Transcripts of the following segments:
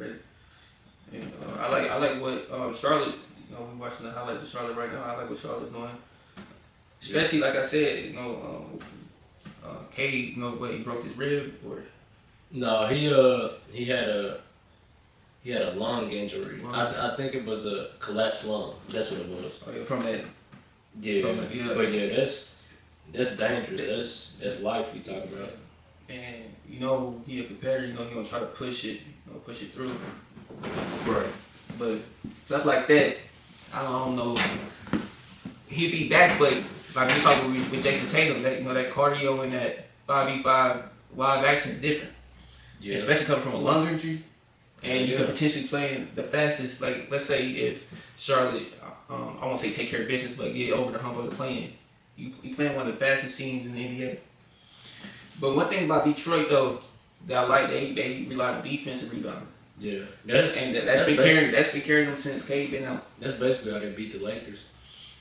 credit. And I like what Charlotte. We watching the highlights of Charlotte right now. I like what Charlotte's doing, especially like I said. Cade. What he broke his rib or. No, he had a lung injury. I think it was a collapsed lung. That's what it was. Oh, yeah, from that. Yeah, but yeah, that's dangerous. That's life we talking about. And he a competitor. He gonna try to push it through. Right. But stuff like that, I don't know. He'll be back, but like we talking with Jason Tatum, that that cardio and that 5v5 live action is different. Yeah. Especially coming from a lung injury, and you could potentially play the fastest. Like let's say if Charlotte, I won't say take care of business, but get over the hump of the playing. You playing one of the fastest teams in the NBA. But one thing about Detroit though, that I like, they rely on defensive rebounding. Yeah, that's been carrying them since Cade been out. That's basically how they beat the Lakers,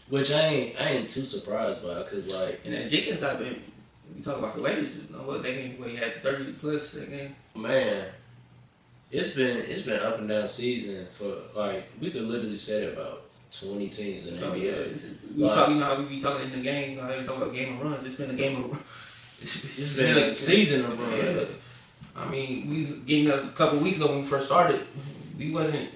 which I ain't too surprised by, cause like. And then Jenkins got been. We talk about the Lakers. What they game? He had 30 plus that game. Man, it's been up and down season for like we could literally say that about 20 teams in the NBA. Yeah, we talking how we be talking in the game. How they talk about game of runs. It's been a game of. It's been a season of runs. Yeah. I mean, we was getting a couple weeks ago when we first started. We wasn't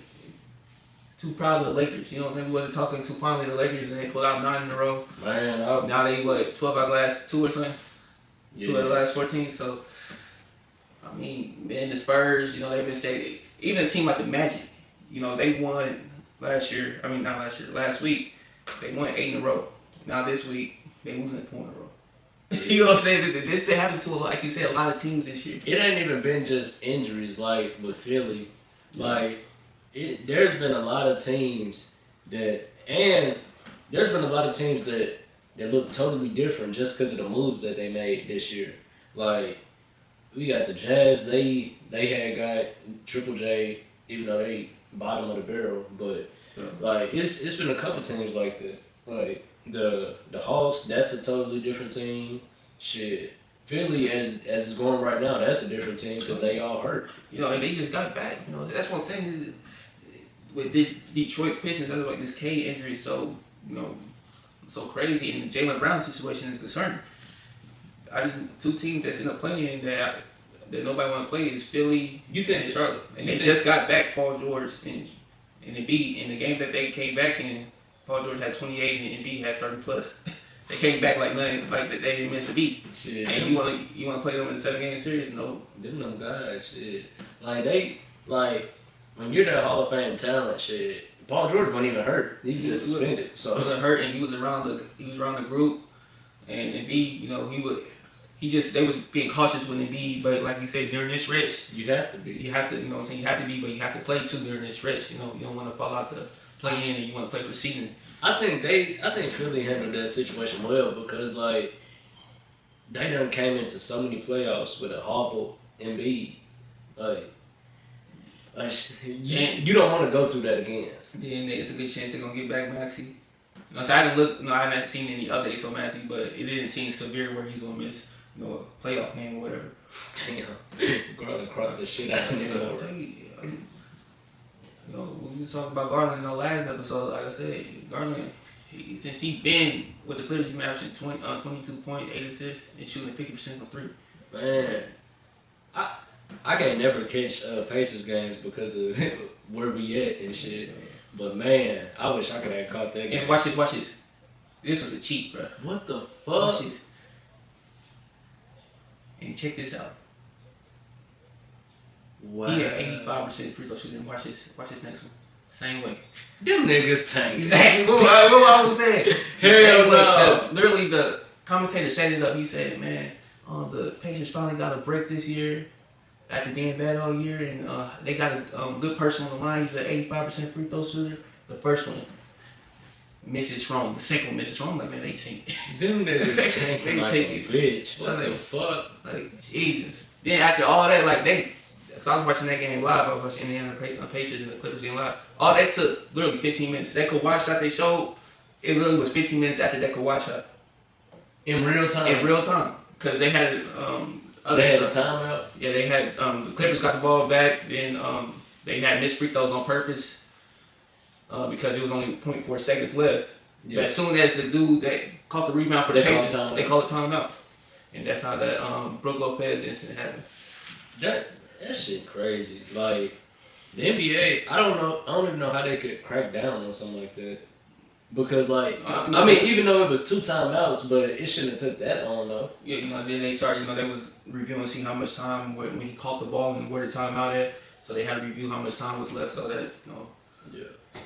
too proud of the Lakers. You know what I'm saying? We wasn't talking too fondly of the Lakers, and they pulled out 9 in a row. Man, now they 12 out of the last 2 or something. Yeah. 2 out of the last 14. So, I mean, man, the Spurs. They've been saying even a team like the Magic. They won last year. I mean, not last year. Last week, they won 8 in a row. Now this week, they losing 4 in a row. You know what I'm saying? This been happening to, like you said, a lot of teams this year. It ain't even been just injuries like with Philly. Like, there's been a lot of teams that look totally different just because of the moves that they made this year. Like, we got the Jazz. They had got Triple J, even though they bottom of the barrel. But like, it's been a couple teams like that. Like. The Hawks, that's a totally different team. Shit, Philly as it's going right now, that's a different team because they all hurt. And they just got back. That's what I'm saying. With this Detroit Pistons, that's like this Cade injury is so so crazy, and the Jaylen Brown situation is concerning. Two teams that's in the play-in that nobody want to play is Philly and Charlotte, and they just got back Paul George and Embiid in the game that they came back in. Paul George had 28 and Embiid had 30 plus. They came back like nothing, like they didn't miss a beat. Shit, and you wanna play them in a 7-game series? No. Them guys, shit. When you're that Hall of Fame talent, shit. Paul George wasn't even hurt. He was just suspended. So he wasn't hurt, and he was around the group. And Embiid, they was being cautious with Embiid, but like you said, during this stretch, you have to be. You have to, you have to be, but you have to play too during this stretch. You don't want to fall out the play in, and you want to play for seeding. I think Philly handled that situation well because they done came into so many playoffs with a hobble Embiid. You don't want to go through that again. Then it's a good chance they're gonna get back Maxey. So I haven't seen any updates on Maxey, but it didn't seem severe where he's gonna miss a playoff game or whatever. Damn, Garland crossed the shit out of him. We was talking about Garland in our last episode. Like I said, Garland, since he been with the Clippers, he's averaging 22 points, 8 assists, and shooting 50% from 3. Man, I can't never catch Pacers games because of where we at and shit. But man, I wish I could have caught that game. And watch this. This was a cheat, bro. What the fuck? Watch this. And check this out. Wow. He had 85% free throw shooting. Watch this next one. Same way. Them niggas tank. Exactly what I was saying. Hell no. Literally, the commentator set it up. He said, man, the Pacers finally got a break this year after being bad all year, and they got a good person on the line. He's an 85% free throw shooter. The first one misses strong. The second one misses strong. Like, man, they take it. Them niggas tanking like a bitch. What the fuck? Like, Jesus. Then after all that, like, I was watching that game live. I was watching Indiana Pacers and the Clippers game live. All that took literally 15 minutes. That Kawhi shot they showed, it literally was 15 minutes after that Kawhi shot. In real time? Because they had they had a timeout? Yeah, they had, the Clippers got the ball back, then they had missed free throws on purpose because it was only 0.4 seconds left. Yeah. But as soon as the dude that caught the rebound for the Pacers, they called it timeout. And that's how that Brook Lopez incident happened. That shit crazy. Like, the NBA, I don't even know how they could crack down on something like that. Because, like, I mean, even though it was 2 timeouts, but it shouldn't have took that long, though. Yeah, then they started, they was reviewing, see how much time, when he caught the ball and where the timeout at. So they had to review how much time was left so that,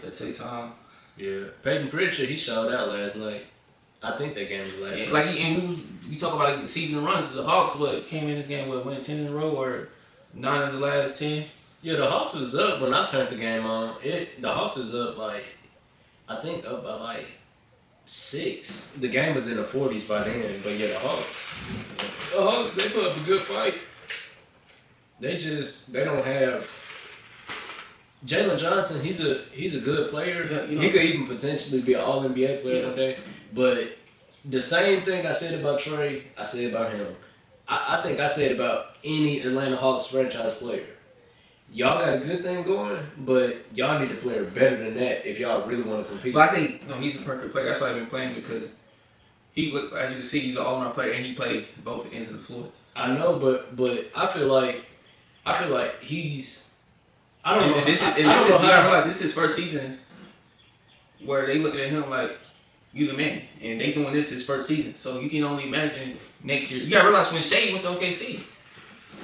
that take time. Yeah. Peyton Pritchard, he showed out last night. I think that game was last night. Like, we talk about the season runs. The Hawks, came in this game, win 10 in a row or 9 of the last 10? Yeah, the Hawks was up when I turned the game on. The Hawks was up, like, I think up by, like, 6. The game was in the 40s by then. But, yeah, the Hawks, they put up a good fight. They don't have... Jalen Johnson, he's a good player. Yeah, he could even potentially be an All-NBA player one day. But the same thing I said about Trey, I said about him. I think I said about any Atlanta Hawks franchise player. Y'all got a good thing going, but y'all need a player better than that if y'all really want to compete. But I think he's a perfect player. That's why I've been playing because he look, as you can see, he's an all-around player and he played both ends of the floor. I know, but I feel like he's. I don't know. This is his first season where they looking at him like you the man, and they doing this his first season. So you can only imagine next year. You gotta realize when Shea went to OKC,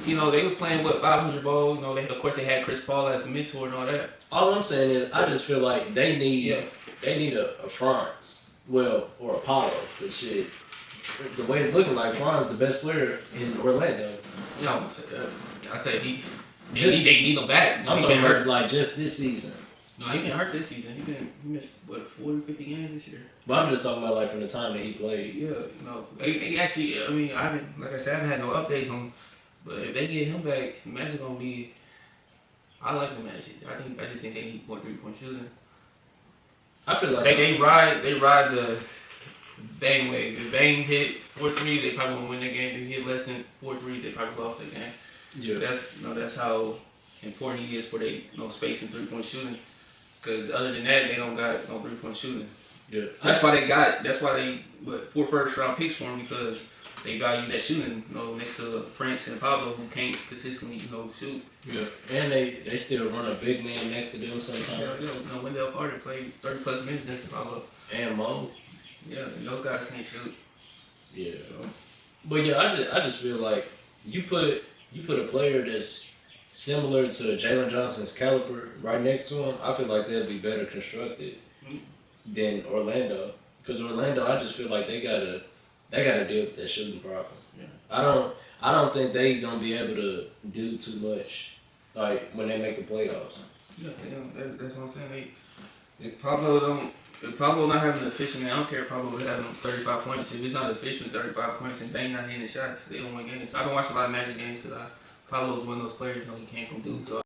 they was playing 500 ball. Of course they had Chris Paul as a mentor and all that. All I'm saying is I just feel like they need a Franz, or Apollo. The shit. The way it's looking like Franz the best player in Orlando. No, I said they need him back. I'm talking about like just this season. No, he been hurt this season. He missed 40, 50 games this year. But I'm just talking about like from the time that he played. Yeah, he actually. I mean, I haven't had no updates on. But if they get him back, Magic gonna be. I like the Magic. I just think they need more 3-point shooting. I feel like they ride the Bang wave. If Bang hit 4 threes, they probably won't win that game. If he hit less than 4 threes, they probably lost that game. Yeah, that's how important he is for they space and 3-point shooting. Because other than that, they don't got no 3-point shooting. Yeah, that's why they 4 first-round picks for him because they value that shooting. Next to France and Pablo who can't consistently shoot. Yeah, and they still run a big man next to them sometimes. Yeah, Wendell Carter played 30+ minutes next to Pablo and Mo. Yeah, and those guys can't shoot. Yeah, but yeah, I just feel like you put a player that's similar to Jalen Johnson's caliber right next to him, I feel like they'll be better constructed than Orlando. Because Orlando, I just feel like they gotta deal with that shooting problem. Yeah. I don't think they gonna be able to do too much like when they make the playoffs. Yeah, that's what I'm saying. If Pablo not having an efficient, I don't care if Pablo having 35 points. If it's not efficient, 35 points, and they not hitting shots, they don't win games. I don't watch a lot of Magic games because Pablo's one of those players. He came from Duke, so